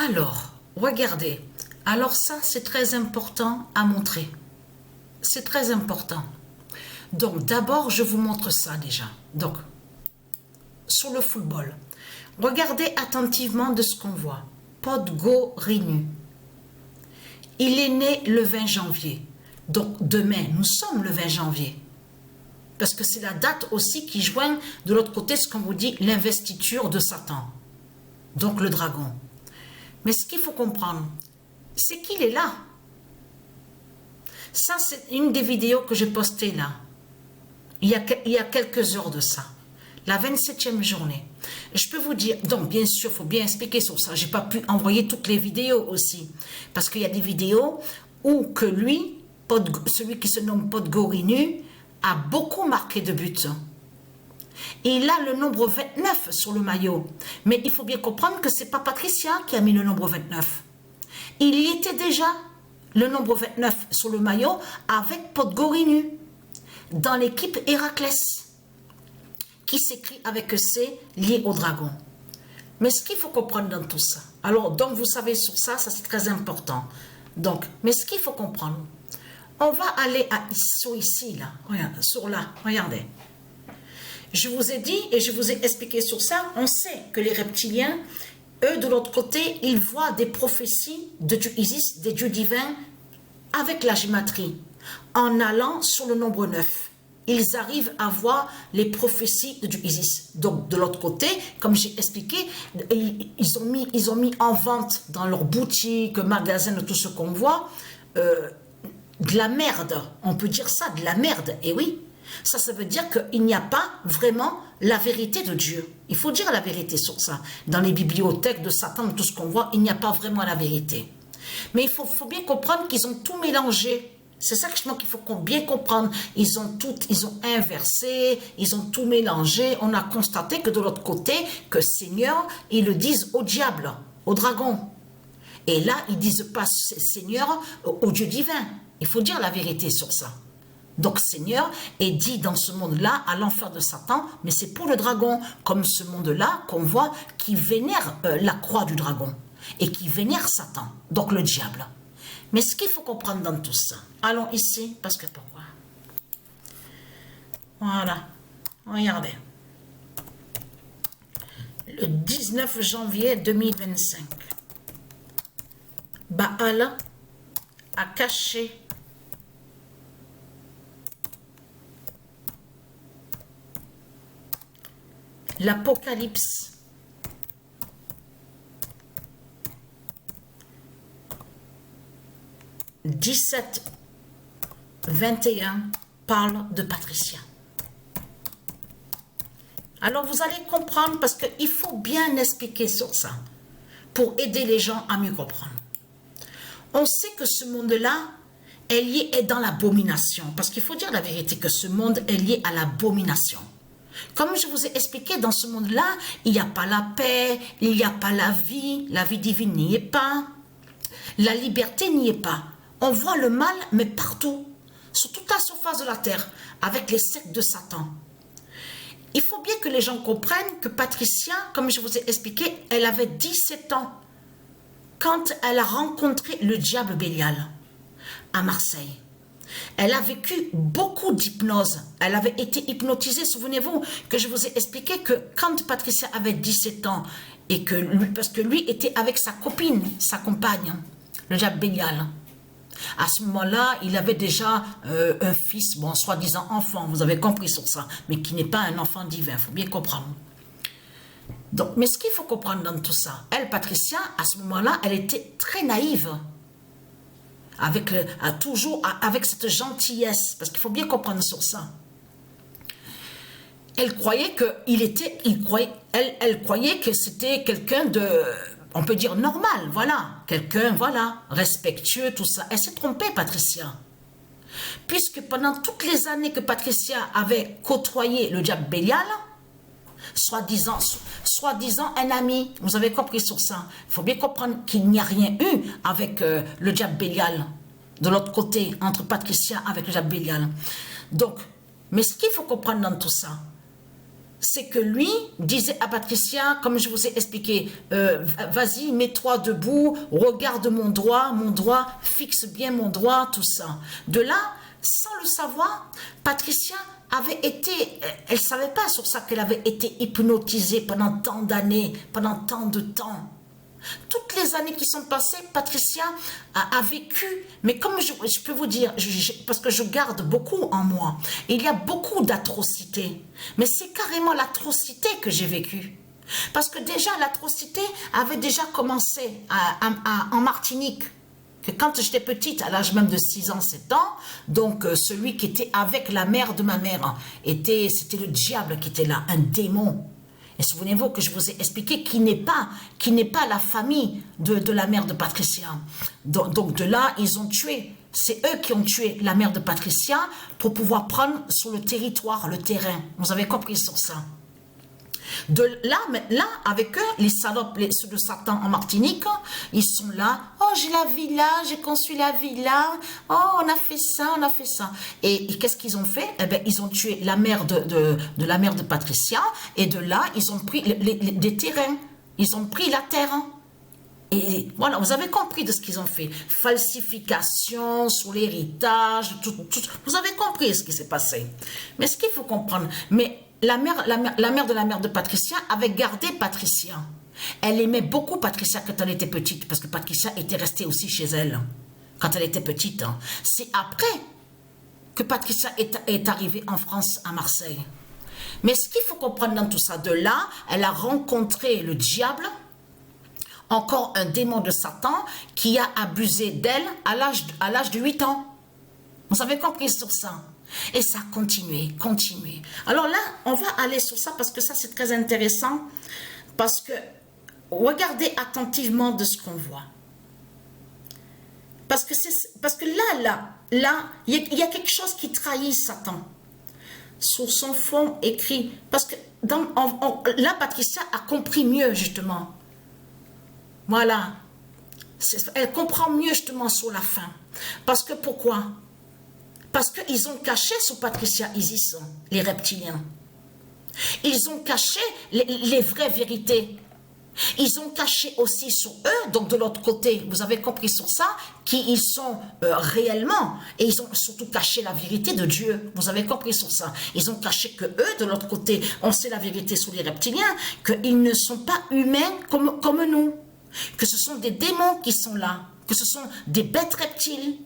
Alors, regardez. Alors ça, c'est très important à montrer. C'est très important. Donc, d'abord, je vous montre ça déjà. Donc, sur le football. Regardez attentivement de ce qu'on voit. Podgorinu. Il est né le 20 janvier. Donc, demain, nous sommes le 20 janvier. Parce que c'est la date aussi qui joint de l'autre côté ce qu'on vous dit, l'investiture de Satan. Donc, le dragon. Mais ce qu'il faut comprendre, c'est qu'il est là. Ça, c'est une des vidéos que j'ai postées là. Il y a quelques heures de ça. La 27e journée. Je peux vous dire, donc bien sûr, il faut bien expliquer sur ça. Je n'ai pas pu envoyer toutes les vidéos aussi. Parce qu'il y a des vidéos où que lui, celui qui se nomme Podgorinu, a beaucoup marqué de buts. Et il a le nombre 29 sur le maillot. Mais il faut bien comprendre que ce n'est pas Patricia qui a mis le nombre 29. Il y était déjà, le nombre 29 sur le maillot, avec Podgorinu, dans l'équipe Héraclès, qui s'écrit avec C, lié au dragon. Mais ce qu'il faut comprendre dans tout ça, alors, donc vous savez sur ça, ça c'est très important. Donc, mais ce qu'il faut comprendre, on va aller sur ici, là, regarde, sur là, regardez. Je vous ai dit et je vous ai expliqué sur ça, on sait que les reptiliens, eux, de l'autre côté, ils voient des prophéties de Dieu Isis, des dieux divins, avec la gématrie, en allant sur le nombre 9. Ils arrivent à voir les prophéties de Dieu Isis. Donc, de l'autre côté, comme j'ai expliqué, ils ont mis en vente dans leurs boutiques, magasins, tout ce qu'on voit, de la merde. On peut dire ça, de la merde. Et oui, ça veut dire qu'il n'y a pas vraiment la vérité de Dieu. Il faut dire la vérité sur ça. Dans les bibliothèques de Satan, tout ce qu'on voit, il n'y a pas vraiment la vérité. Mais il faut bien comprendre qu'ils ont tout mélangé. C'est ça qu'il faut bien comprendre. Ils ont inversé, ils ont tout mélangé. On a constaté que de l'autre côté, que Seigneur, ils le disent au diable, au dragon. Et là, ils ne disent pas Seigneur au Dieu divin. Il faut dire la vérité sur ça. Donc Seigneur est dit dans ce monde-là à l'enfer de Satan, mais c'est pour le dragon, comme ce monde-là qu'on voit qui vénère la croix du dragon et qui vénère Satan, donc le diable. Mais ce qu'il faut comprendre dans tout ça, allons ici, parce que pourquoi? Voilà, regardez. Le 19 janvier 2025, Baal a caché l'Apocalypse. « 17-21 parle de Patricia. Alors vous allez comprendre parce qu'il faut bien expliquer sur ça pour aider les gens à mieux comprendre. On sait que ce monde-là est lié dans l'abomination parce qu'il faut dire la vérité que ce monde est lié à l'abomination. Comme je vous ai expliqué, dans ce monde-là, il n'y a pas la paix, il n'y a pas la vie divine n'y est pas, la liberté n'y est pas. On voit le mal, mais partout, sur toute la surface de la terre, avec les sectes de Satan. Il faut bien que les gens comprennent que Patricia, comme je vous ai expliqué, elle avait 17 ans quand elle a rencontré le diable Bélial à Marseille. Elle a vécu beaucoup d'hypnose. Elle avait été hypnotisée. Souvenez-vous que je vous ai expliqué que quand Patricia avait 17 ans, et que lui, parce que lui était avec sa copine, sa compagne, le diable Bélial. À ce moment-là, il avait déjà un fils, bon, soi-disant enfant, vous avez compris sur ça, mais qui n'est pas un enfant divin, il faut bien comprendre. Donc, mais ce qu'il faut comprendre dans tout ça, elle, Patricia, à ce moment-là, elle était très naïve, toujours avec cette gentillesse, parce qu'il faut bien comprendre sur ça. Elle croyait elle croyait que c'était quelqu'un de... On peut dire normal, voilà. Quelqu'un, voilà, respectueux, tout ça. Elle s'est trompée, Patricia. Puisque pendant toutes les années que Patricia avait côtoyé le diable Bélial, soi-disant un ami, vous avez compris sur ça. Il faut bien comprendre qu'il n'y a rien eu avec le diable Bélial, de l'autre côté, entre Patricia avec le diable Bélial. Donc, mais ce qu'il faut comprendre dans tout ça, c'est que lui disait à Patricia, comme je vous ai expliqué, vas-y, mets-toi debout, regarde mon doigt, fixe bien mon doigt, tout ça. De là, sans le savoir, Patricia avait été, elle ne savait pas sur ça qu'elle avait été hypnotisée pendant tant d'années, pendant tant de temps. Toutes les années qui sont passées, Patricia a vécu, mais comme je peux vous dire, parce que je garde beaucoup en moi, il y a beaucoup d'atrocités, mais c'est carrément l'atrocité que j'ai vécue. Parce que déjà, l'atrocité avait déjà commencé en Martinique. Que quand j'étais petite, à l'âge même de 6 ans, 7 ans, donc celui qui était avec la mère de ma mère, c'était le diable qui était là, un démon. Et souvenez-vous que je vous ai expliqué qui n'est pas la famille de la mère de Patricia. Donc de là, ils ont tué. C'est eux qui ont tué la mère de Patricia pour pouvoir prendre sur le territoire, le terrain. Vous avez compris sur ça. De là, avec eux, les salopes, ceux de Satan en Martinique, ils sont là. Oh, j'ai la villa, j'ai construit la villa. Oh, on a fait ça, on a fait ça. Et qu'est-ce qu'ils ont fait? Eh bien, ils ont tué la mère de la mère de Patricia. Et de là, ils ont pris des terrains. Ils ont pris la terre. Et voilà, vous avez compris de ce qu'ils ont fait. Falsification sur l'héritage, tout. Vous avez compris ce qui s'est passé. Mais ce qu'il faut comprendre, mais la mère de la mère de Patricia avait gardé Patricia. Elle aimait beaucoup Patricia quand elle était petite, parce que Patricia était restée aussi chez elle quand elle était petite. C'est après que Patricia est arrivée en France, à Marseille. Mais ce qu'il faut comprendre dans tout ça, de là, elle a rencontré le diable, encore un démon de Satan, qui a abusé d'elle à l'âge de 8 ans. Vous avez compris sur ça? Et ça a continué. Alors là, on va aller sur ça parce que ça, c'est très intéressant. Parce que, regardez attentivement de ce qu'on voit. Parce que là, il y a quelque chose qui trahit Satan. Sur son fond écrit. Parce que là, Patricia a compris mieux, justement. Voilà. Elle comprend mieux, justement, sur la fin. Parce que pourquoi? Parce qu'ils ont caché sous Patricia Isis, les reptiliens. Ils ont caché les vraies vérités. Ils ont caché aussi sur eux, donc de l'autre côté, vous avez compris sur ça, qui ils sont réellement. Et ils ont surtout caché la vérité de Dieu. Vous avez compris sur ça. Ils ont caché que eux, de l'autre côté, on sait la vérité sur les reptiliens, qu'ils ne sont pas humains comme nous. Que ce sont des démons qui sont là. Que ce sont des bêtes reptiles.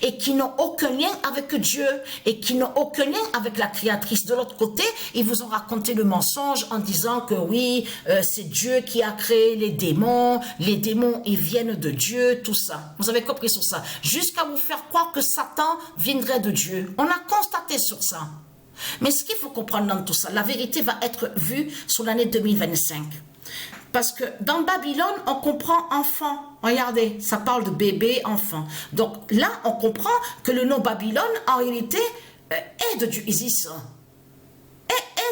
Et qui n'ont aucun lien avec Dieu, et qui n'ont aucun lien avec la créatrice. De l'autre côté, ils vous ont raconté le mensonge en disant que oui, c'est Dieu qui a créé les démons, ils viennent de Dieu, tout ça. Vous avez compris sur ça. Jusqu'à vous faire croire que Satan viendrait de Dieu. On a constaté sur ça. Mais ce qu'il faut comprendre dans tout ça, la vérité va être vue sur l'année 2025. Parce que dans Babylone, on comprend enfant. Regardez, ça parle de bébé, enfant. Donc là, on comprend que le nom Babylone, en réalité, est de Dieu Isis.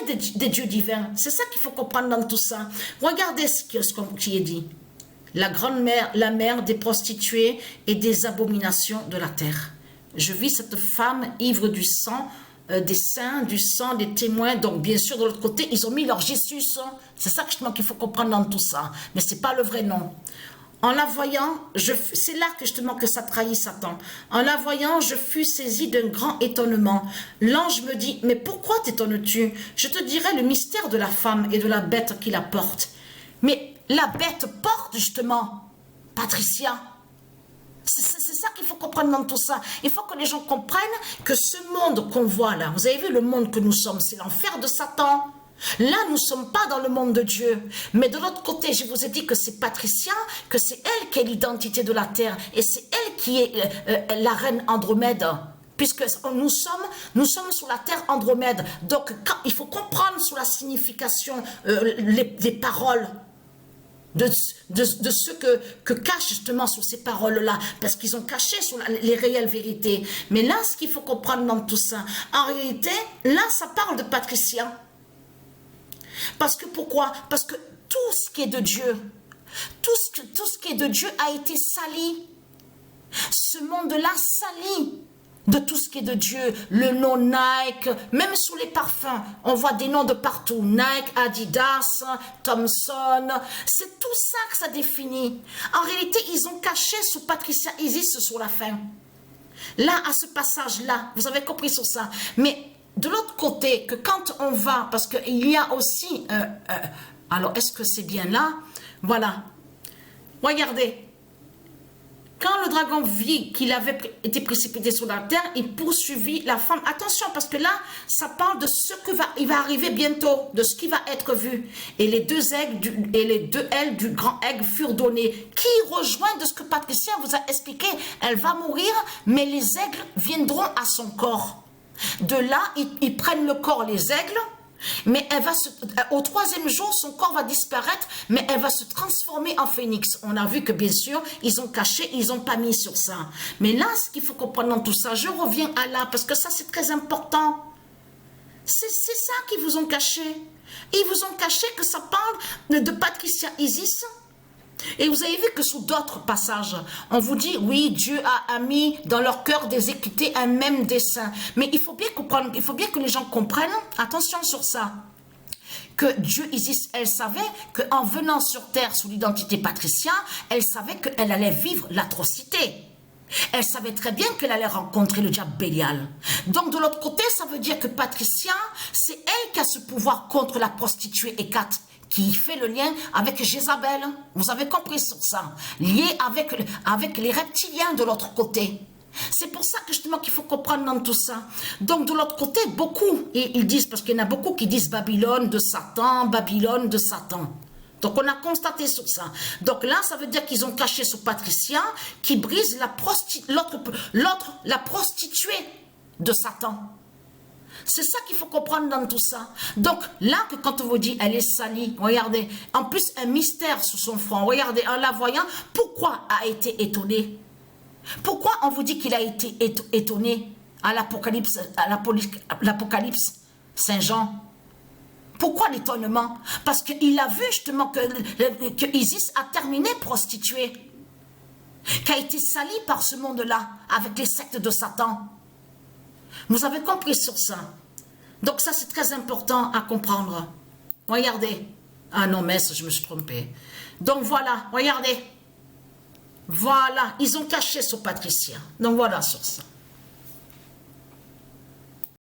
Est des dieux divins. C'est ça qu'il faut comprendre dans tout ça. Regardez ce qui est dit. La grande mère, la mère des prostituées et des abominations de la terre. Je vis cette femme ivre du sang, des saints, du sang, des témoins. Donc, bien sûr, de l'autre côté, ils ont mis leur Jésus. C'est ça justement qu'il faut comprendre dans tout ça. Mais ce n'est pas le vrai nom. En la voyant, c'est là que justement que ça trahit Satan. En la voyant, je fus saisi d'un grand étonnement. L'ange me dit, mais pourquoi t'étonnes-tu? Je te dirai le mystère de la femme et de la bête qui la porte. Mais la bête porte justement Patricia. C'est ça qu'il faut comprendre dans tout ça. Il faut que les gens comprennent que ce monde qu'on voit là, vous avez vu le monde que nous sommes, c'est l'enfer de Satan. Là, nous ne sommes pas dans le monde de Dieu. Mais de l'autre côté, je vous ai dit que c'est Patricia, que c'est elle qui est l'identité de la terre. Et c'est elle qui est la reine Andromède. Puisque nous sommes sur la terre Andromède. Donc, il faut comprendre sur la signification des paroles. De ce que cachent justement sur ces paroles-là, parce qu'ils ont caché sur les réelles vérités. Mais là, ce qu'il faut comprendre dans tout ça, en réalité, là, ça parle de Patricia. Parce que pourquoi? Parce que tout ce qui est de Dieu, tout ce qui est de Dieu a été sali. Ce monde-là sali. de tout ce qui est de Dieu, le nom Nike, même sous les parfums, on voit des noms de partout, Nike, Adidas, Thomson, c'est tout ça que ça définit. En réalité, ils ont caché sous Patricia Isis sur la fin. Là, à ce passage-là, vous avez compris sur ça. Mais de l'autre côté, que quand on va, parce qu'il y a aussi, alors est-ce que c'est bien là? Voilà, regardez. Quand le dragon vit qu'il avait été précipité sur la terre, il poursuivit la femme. Attention, parce que là, ça parle de ce il va arriver bientôt, de ce qui va être vu. Et les deux ailes du grand aigle furent données. Qui rejoint de ce que Patricia vous a expliqué? Elle va mourir, mais les aigles viendront à son corps. De là, ils prennent le corps, les aigles. Mais au troisième jour, son corps va disparaître, mais elle va se transformer en phénix. On a vu que bien sûr, ils ont caché, ils n'ont pas mis sur ça. Mais là, ce qu'il faut comprendre dans tout ça, je reviens à là, parce que ça c'est très important. C'est ça qu'ils vous ont caché. Ils vous ont caché que ça parle de Patricia Isis. Et vous avez vu que sous d'autres passages, on vous dit, oui, Dieu a mis dans leur cœur des équités un même dessein. Mais il faut bien comprendre, il faut bien que les gens comprennent, attention sur ça, que Dieu, Isis, elle savait qu'en venant sur terre sous l'identité Patricia, elle savait qu'elle allait vivre l'atrocité. Elle savait très bien qu'elle allait rencontrer le diable Bélial. Donc de l'autre côté, ça veut dire que Patricia, c'est elle qui a ce pouvoir contre la prostituée Hécate, qui fait le lien avec Jézabel. Vous avez compris sur ça. Lié avec les reptiliens de l'autre côté. C'est pour ça que justement qu'il faut comprendre dans tout ça. Donc de l'autre côté, beaucoup, et ils disent, parce qu'il y en a beaucoup qui disent Babylone de Satan, Babylone de Satan. Donc on a constaté sur ça. Donc là, ça veut dire qu'ils ont caché sur Patricia, qui brise la prostituée de Satan. C'est ça qu'il faut comprendre dans tout ça. Donc là, que quand on vous dit elle est salie, regardez, en plus un mystère sous son front, regardez, en la voyant, pourquoi a été étonné? Pourquoi on vous dit qu'il a été étonné à l'Apocalypse Saint Jean? Pourquoi l'étonnement? Parce qu'il a vu justement que Isis a terminé prostituée, qui a été salie par ce monde-là, avec les sectes de Satan. Vous avez compris sur ça. Donc ça, c'est très important à comprendre. Regardez. Ah non, mais je me suis trompée. Donc voilà, regardez. Voilà, ils ont caché sur Patricia. Donc voilà sur ça.